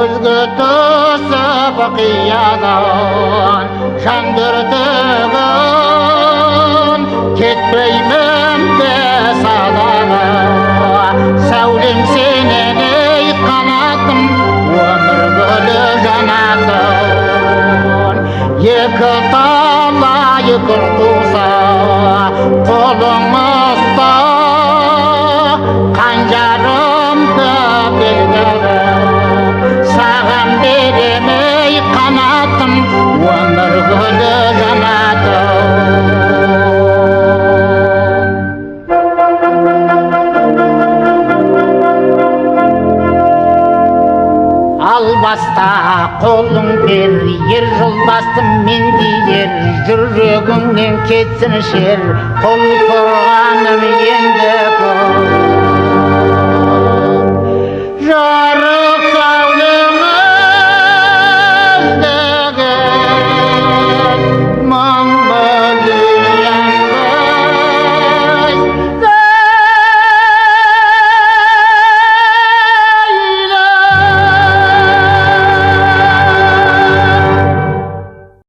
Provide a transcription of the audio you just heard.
көзге түсіп қиядан жандыртығын кетпеймін де садаға сәулем сенен ей қанатым өмір гүлі жанатын екі талай күн туса қолың ұста қанжарымды белгілеп саған берем ей қанатым өмір гүлі жанатын албаста қолың бер ер жолдасым мен дейер жүрегіңнен кетсін шер қол қорғаным енді көп